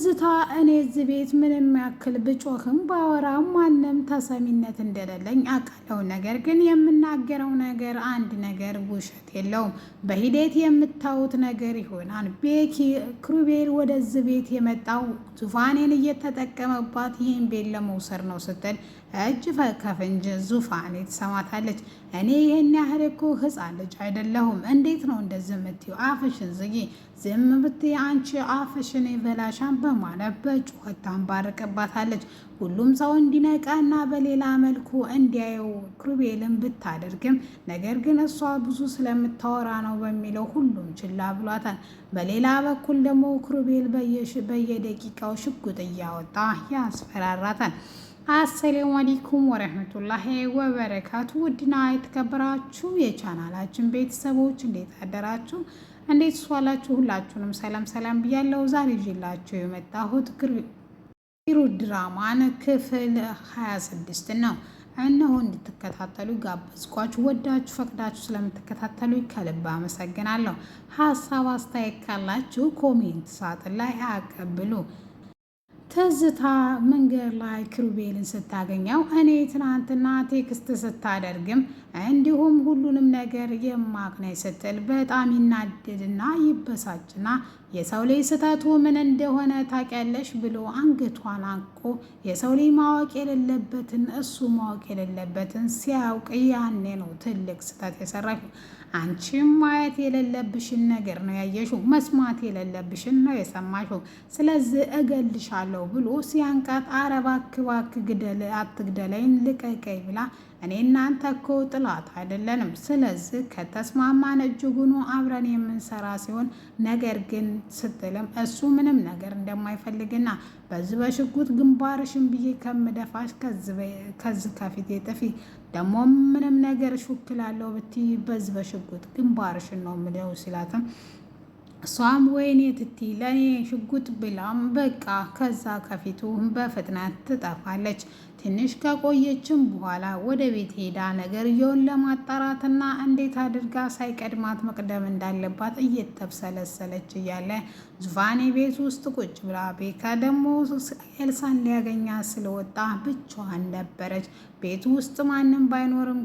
ትዝታ እኔ እዚህ ቤት ምንም ያክል ብጮህም ባወራም ማንም ተሰሚነት እንደሌለኝ አውቃለሁ። ነገር ግን የምናገረው ነገር አንድ ነገር ውሸት የለውም። በሂደት የምታዩት ነገር ይሆናል። ቤኪ ክሩቤል ወደዚህ ቤት የመጣው ዙፋኔን እየተጠቀመባት ይህን ቤት ለመውሰድ ነው ስትል እጅ ከፍንጅ ዙፋኔ ትሰማታለች። እኔ ይህን ያህል እኮ ሕፃን ልጅ አይደለሁም። እንዴት ነው እንደዚህ የምትይው? አፍሽን ዝጊ። ዝም ብትይ አንቺ አፍሽን ይበላሻን በማለት በጩኸት ታንባርቅባታለች። ሁሉም ሰው እንዲነቃና በሌላ መልኩ እንዲያየው ክሩቤልን ብታደርግም ነገር ግን እሷ ብዙ ስለምታወራ ነው በሚለው ሁሉም ችላ ብሏታል። በሌላ በኩል ደግሞ ክሩቤል በየደቂቃው ሽጉጥ እያወጣ ያስፈራራታል። አሰላሙ አለይኩም ወረህመቱላሂ ወበረካቱ። ውድና የተከበራችሁ የቻናላችን ቤተሰቦች እንዴት አደራችሁ? እንዴት ዋላችሁ? ሁላችሁንም ሰላም ሰላም ብያለሁ። ዛሬ ይዤላችሁ የመጣሁት ኪሩቤል ድራማን ክፍል 26 ነው። እነሆ እንድትከታተሉ ጋበዝኳችሁ። ወዳችሁ ፈቅዳችሁ ስለምትከታተሉ ከልብ አመሰግናለሁ። ሀሳብ አስተያየት ካላችሁ ኮሜንት ሳጥን ላይ አቀብሉ። ትዝታ መንገድ ላይ ክሩቤልን ስታገኘው እኔ ትናንትና ቴክስት ስታደርግም እንዲሁም ሁሉንም ነገር የማክነኝ ስትል በጣም ይናደድና ይበሳጭና የሰው ልጅ ስህተቱ ምን እንደሆነ ታውቂያለሽ ብሎ አንገቷን አንቆ የሰው ልጅ ማወቅ የሌለበትን እሱ ማወቅ የሌለበትን ሲያውቅ ያኔ ነው ትልቅ ስህተት የሰራሽው። አንቺም ማየት የሌለብሽን ነገር ነው ያየሽው፣ መስማት የሌለብሽን ነው የሰማሽው። ስለዚህ እገልሻለሁ ብሎ ሲያንቃት ኧረ እባክህ እባክህ ግደል አትግደለኝ ልቀቀኝ ብላ እኔ እናንተ እኮ ጥላት አይደለንም። ስለዚህ ከተስማማን እጅጉኑ አብረን የምንሰራ ሲሆን ነገር ግን ስትልም እሱ ምንም ነገር እንደማይፈልግና በዚህ በሽጉጥ ግንባርሽን ብዬ ከምደፋሽ ከዚህ ከፊቴ ጥፊ ደግሞ ምንም ነገር ሹክላለሁ ብትይ በዚህ በሽጉጥ ግንባርሽን ነው ምለው ሲላትም እሷም ወይኔ ትቲ ለእኔ ሽጉጥ ብላም በቃ ከዛ ከፊቱ በፍጥነት ትጠፋለች። ትንሽ ከቆየችም በኋላ ወደ ቤት ሄዳ ነገርየውን ለማጣራትና እንዴት አድርጋ ሳይቀድማት መቅደም እንዳለባት እየተብሰለሰለች እያለ ዙፋኔ ቤት ውስጥ ቁጭ ብላ ቤካ ደግሞ ኤልሳን ሊያገኛ ስለወጣ ብቻዋን ነበረች። ቤት ውስጥ ማንም ባይኖርም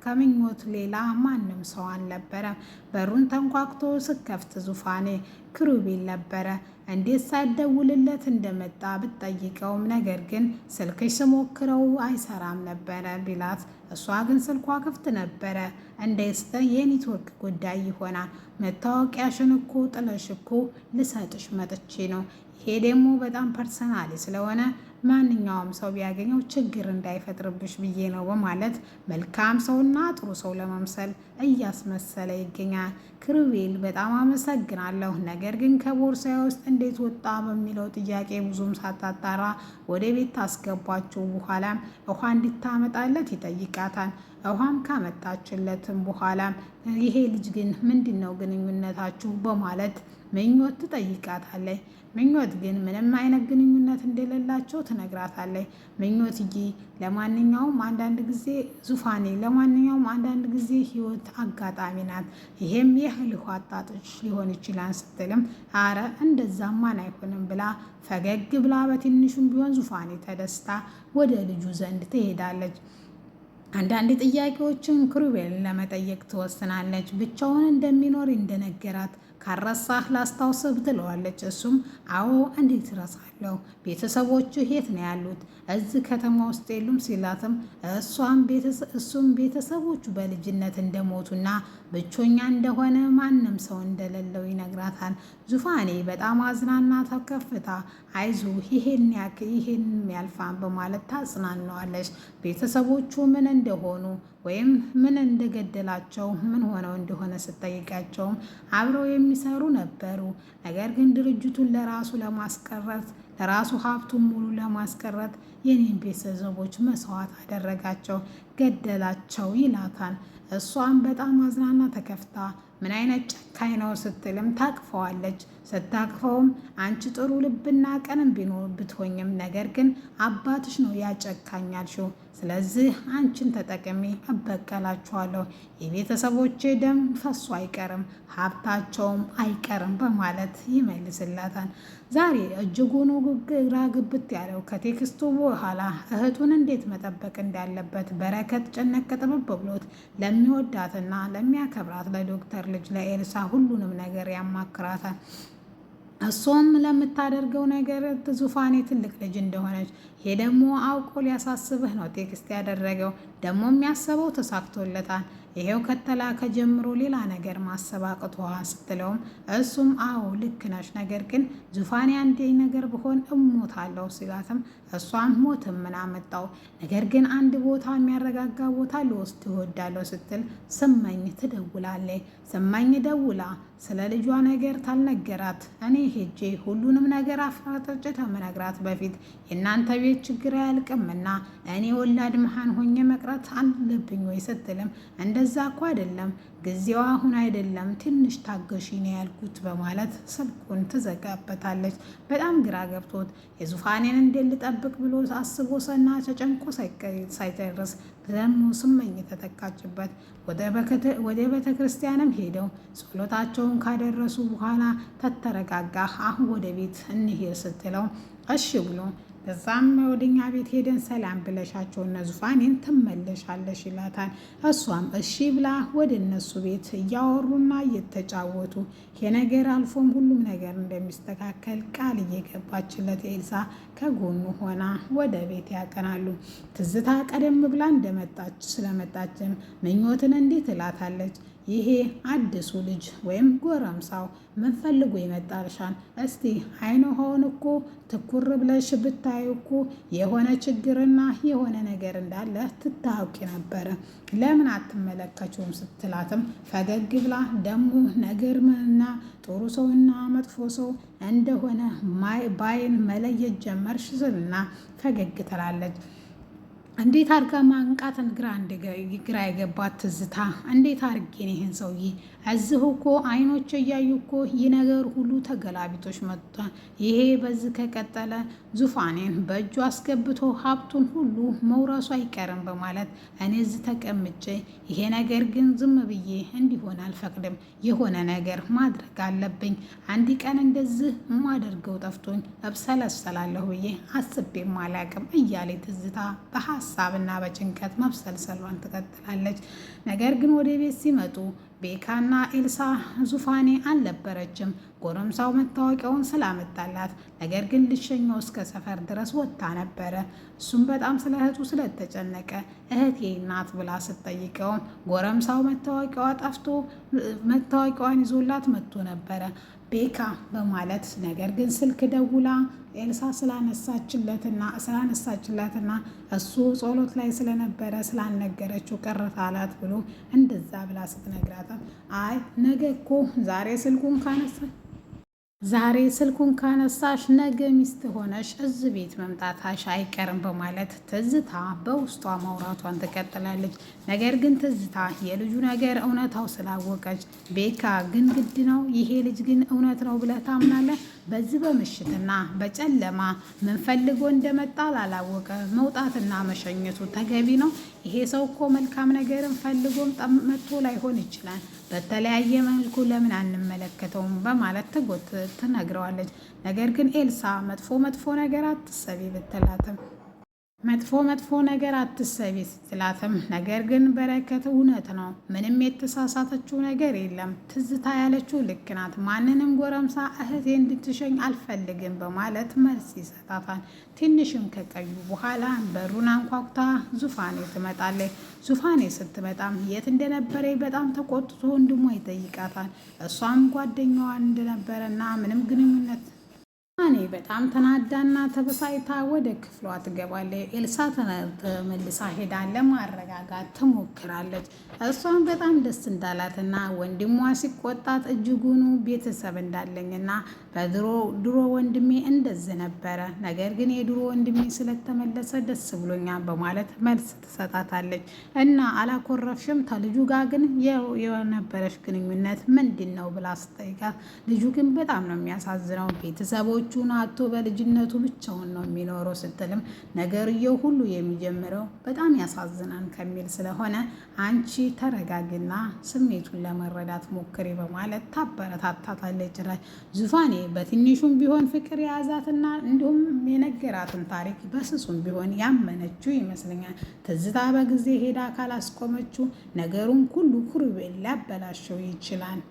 ከምኞት ሌላ ማንም ሰው አልነበረም። በሩን ተንኳክቶ ስከፍት ዙፋኔ ክሩቤል ነበረ። እንዴት ሳይደውልለት እንደመጣ ብትጠይቀውም ነገር ግን ስልክሽ ስሞክረው አይሰራም ነበረ ቢላት እሷ ግን ስልኳ ክፍት ነበረ። እንዴት የኔትወርክ ጉዳይ ይሆናል? መታወቂያሽን እኮ ጥለሽ እኮ ልሰጥሽ መጥቼ ነው። ይሄ ደግሞ በጣም ፐርሰናሊ ስለሆነ ማንኛውም ሰው ቢያገኘው ችግር እንዳይፈጥርብሽ ብዬ ነው በማለት መልካም ሰውና ጥሩ ሰው ለመምሰል እያስመሰለ ይገኛል። ክሩቤል በጣም አመሰግናለሁ፣ ነገር ግን ከቦርሳዬ ውስጥ እንዴት ወጣ በሚለው ጥያቄ ብዙም ሳታጣራ ወደ ቤት ታስገባችሁ በኋላም ውሃ እንድታመጣለት ይጠይቃታል። ውሃም ካመጣችለትም በኋላም ይሄ ልጅ ግን ምንድን ነው ግንኙነታችሁ በማለት ምኞት ትጠይቃታለች። ምኞት ግን ምንም አይነት ግንኙነት እንደሌላቸው ትነግራታለች። ምኞትዬ ለማንኛውም አንዳንድ ጊዜ ዙፋኔ ለማንኛውም አንዳንድ ጊዜ ህይወት አጋጣሚ ናት፣ ይሄም የእህል ውሃ አጣጥሽ ሊሆን ይችላል ስትልም አረ እንደዛማን አይሆንም ብላ ፈገግ ብላ በትንሹም ቢሆን ዙፋኔ ተደስታ ወደ ልጁ ዘንድ ትሄዳለች። አንዳንድ ጥያቄዎችን ክሩቤልን ለመጠየቅ ትወስናለች። ብቻውን እንደሚኖር እንደነገራት ካረሳህ ላስታውስህ ትለዋለች። እሱም አዎ እንዴት እረሳለሁ፣ ቤተሰቦቹ የት ነው ያሉት? እዚህ ከተማ ውስጥ የሉም ሲላትም እሱም ቤተሰቦቹ በልጅነት እንደሞቱና ብቸኛ እንደሆነ ማንም ሰው እንደሌለው ይነግራታል። ዙፋኔ በጣም አዝናና ተከፍታ አይዞ ይሄን ያልፋን በማለት ታጽናናዋለች። ቤተሰቦቹ ምን እንደሆኑ ወይም ምን እንደገደላቸው ምን ሆነው እንደሆነ ስጠይቃቸውም አብረው የሚሰሩ ነበሩ። ነገር ግን ድርጅቱን ለራሱ ለማስቀረት ለራሱ ሀብቱን ሙሉ ለማስቀረት የኔን ቤተሰቦች መስዋዕት አደረጋቸው፣ ገደላቸው ይላታል። እሷም በጣም አዝናና ተከፍታ ምን አይነት ጨካኝ ነው ስትልም ታቅፈዋለች። ስታቅፈውም አንቺ ጥሩ ልብና ቀንም ብትሆኝም ነገር ግን አባትሽ ነው ያጨካኛልሽው። ስለዚህ አንቺን ተጠቅሜ እበቀላችኋለሁ። የቤተሰቦቼ ደም ፈሶ አይቀርም፣ ሀብታቸውም አይቀርም በማለት ይመልስላታል። ዛሬ እጅጉኑ ግራ ግብት ያለው ከቴክስቱ በኋላ እህቱን እንዴት መጠበቅ እንዳለበት በረከት ጨነቅ ጥብብ ብሎት ለሚወዳትና ለሚያከብራት ለዶክተር ልጅ ለኤልሳ ሁሉንም ነገር ያማክራታል። እሷም ለምታደርገው ነገር ዙፋኔ ትልቅ ልጅ እንደሆነች ይሄ ደግሞ አውቆ ሊያሳስብህ ነው ቴክስት ያደረገው። ደግሞ የሚያሰበው ተሳክቶለታል። ይሄው ከተላከ ጀምሮ ሌላ ነገር ማሰብ አቅቶሃል ስትለውም እሱም አዎ ልክ ነሽ፣ ነገር ግን ዙፋኔ አንዴ ነገር ብሆን እሞታለሁ ሲላትም እሷም ሞትም ምን አመጣው፣ ነገር ግን አንድ ቦታ የሚያረጋጋ ቦታ ልወስድ እወዳለሁ ስትል ስመኝ ትደውላለች። ስመኝ ደውላ ስለ ልጇ ነገር ታልነገራት እኔ ሄጄ ሁሉንም ነገር አፍራጥጬ ተመነግራት በፊት የእናንተ ቤት ችግር አያልቅምና እኔ ወላድ መሃን ሆኜ መቅረት አለብኝ ወይ ስትልም እንደዛ እኮ አይደለም ጊዜው አሁን አይደለም ትንሽ ታገሺ ነው ያልኩት በማለት ስልኩን ትዘጋበታለች። በጣም ግራ ገብቶት የዙፋኔን እንዴት ልጠብቅ ብሎ አስቦ ሰና ተጨንቆ ሳይጨርስ ደግሞ ስመኝ ተተካችበት። ወደ ቤተ ክርስቲያንም ሄደው ጸሎታቸውን ካደረሱ በኋላ ተተረጋጋ አሁን ወደ ቤት እንሄድ ስትለው እሺ ብሎ ከዛም ወደኛ ቤት ሄደን ሰላም ብለሻቸው እነ ዙፋኔን ትመለሻለሽ ይላታል። እሷም እሺ ብላ ወደ እነሱ ቤት እያወሩና እየተጫወቱ የነገር አልፎም ሁሉም ነገር እንደሚስተካከል ቃል እየገባችለት ኤልሳ ከጎኑ ሆና ወደ ቤት ያቀናሉ። ትዝታ ቀደም ብላ እንደመጣች ስለመጣችም ምኞትን እንዲህ ትላታለች። ይሄ አዲሱ ልጅ ወይም ጎረምሳው ምን ፈልጎ ይመጣልሻል? እስቲ አይኖኸውን እኮ ትኩር ብለሽ ብታይ እኮ የሆነ ችግርና የሆነ ነገር እንዳለ ትታውቂ ነበረ። ለምን አትመለከችውም? ስትላትም ፈገግ ብላ ደሞ ነገርና ጥሩ ሰውና መጥፎ ሰው እንደሆነ ባይን መለየት ጀመርሽ ስልና ፈገግ ትላለች። እንዴት አድርጋ ማንቃትን ግራ የገባት ትዝታ እንዴት አድርጌን ይህን ሰውዬ እዚሁ እኮ አይኖች እያዩ እኮ ይህ ነገር ሁሉ ተገላቢጦች መጥቷል። ይሄ በዚህ ከቀጠለ ዙፋኔን በእጁ አስገብቶ ሀብቱን ሁሉ መውረሱ አይቀርም በማለት እኔ እዚህ ተቀምጬ ይሄ ነገር ግን ዝም ብዬ እንዲሆን አልፈቅድም። የሆነ ነገር ማድረግ አለብኝ። አንድ ቀን እንደዚህ ማደርገው ጠፍቶኝ እብሰለሰላለሁ ብዬ አስቤም አላቅም እያለ ትዝታ በሀሳብና በጭንቀት መብሰልሰሏን ትቀጥላለች። ነገር ግን ወደ ቤት ሲመጡ ቤካና ኤልሳ ዙፋኔ አልነበረችም። ጎረምሳው መታወቂያውን ስላመጣላት ነገር ግን ልሸኛው እስከ ሰፈር ድረስ ወጥታ ነበረ። እሱም በጣም ስለ እህቱ ስለተጨነቀ እህቴ ናት ብላ ስትጠይቀውም ጎረምሳው መታወቂያዋ ጠፍቶ መታወቂያዋን ይዞላት መጥቶ ነበረ ቤካ በማለት ነገር ግን ስልክ ደውላ ኤልሳ ስላነሳችላትና እሱ ጸሎት ላይ ስለነበረ ስላልነገረችው ቅርታ አላት ብሎ እንደዛ ብላ ስትነግራትም አይ ነገ እኮ ዛሬ ስልኩን ካነሳሽ ነገ ሚስት ሆነሽ እዚህ ቤት መምጣታሽ አይቀርም በማለት ትዝታ በውስጧ ማውራቷን ትቀጥላለች። ነገር ግን ትዝታ የልጁ ነገር እውነታው ስላወቀች ቤካ ግን ግድ ነው ይሄ ልጅ ግን እውነት ነው ብለህ ታምናለህ? በዚህ በምሽትና በጨለማ ምን ፈልጎ እንደመጣ ላላወቀ መውጣትና መሸኘቱ ተገቢ ነው? ይሄ ሰው እኮ መልካም ነገርን ፈልጎም መጥቶ ላይሆን ይችላል። በተለያየ መልኩ ለምን አንመለከተውም? በማለት ትነግረዋለች። ነገር ግን ኤልሳ መጥፎ ነገር አትሰቢ ብትላትም መጥፎ ነገር አትሰቢ ስትላትም ነገር ግን በረከት እውነት ነው፣ ምንም የተሳሳተችው ነገር የለም። ትዝታ ያለችው ልክ ናት። ማንንም ጎረምሳ እህቴ እንድትሸኝ አልፈልግም በማለት መልስ ይሰጣታል። ትንሽም ከቀዩ በኋላ በሩን አንኳኩታ ዙፋኔ ትመጣለች። ዙፋኔ ስትመጣም የት እንደነበረ በጣም ተቆጥቶ ወንድሟ ይጠይቃታል። እሷም ጓደኛዋ እንደነበረና ምንም ግንኙነት እኔ በጣም ተናዳና ተበሳይታ ወደ ክፍሏ ትገባለች። ኤልሳ ተመልሳ ሄዳ ለማረጋጋት ትሞክራለች። እሷም በጣም ደስ እንዳላትና ወንድሟ ሲቆጣት እጅጉኑ ቤተሰብ እንዳለኝና በድሮ ወንድሜ እንደዚህ እንደዚህ ነበረ፣ ነገር ግን የድሮ ወንድሜ ስለተመለሰ ደስ ብሎኛል በማለት መልስ ትሰጣታለች። እና አላኮረፍሽም ከልጁ ጋር ግን የነበረሽ ግንኙነት ምንድን ነው ብላ ስጠይቃት፣ ልጁ ግን በጣም ነው የሚያሳዝነው፣ ቤተሰቦቹን አቶ በልጅነቱ ብቻውን ነው የሚኖረው ስትልም ነገርየው ሁሉ የሚጀምረው በጣም ያሳዝናን ከሚል ስለሆነ አንቺ ተረጋግና ስሜቱን ለመረዳት ሞክሪ በማለት ታበረታታታለች። ጭራሽ ዙፋኔ በትንሹም ቢሆን ፍቅር የያዛትና እንዲሁም የነገራትን ታሪክ በስሱም ቢሆን ያመነችው ይመስለኛል። ትዝታ በጊዜ ሄዳ ካላስቆመችው ነገሩን ሁሉ ኩሩቤል ሊያበላሸው ይችላል።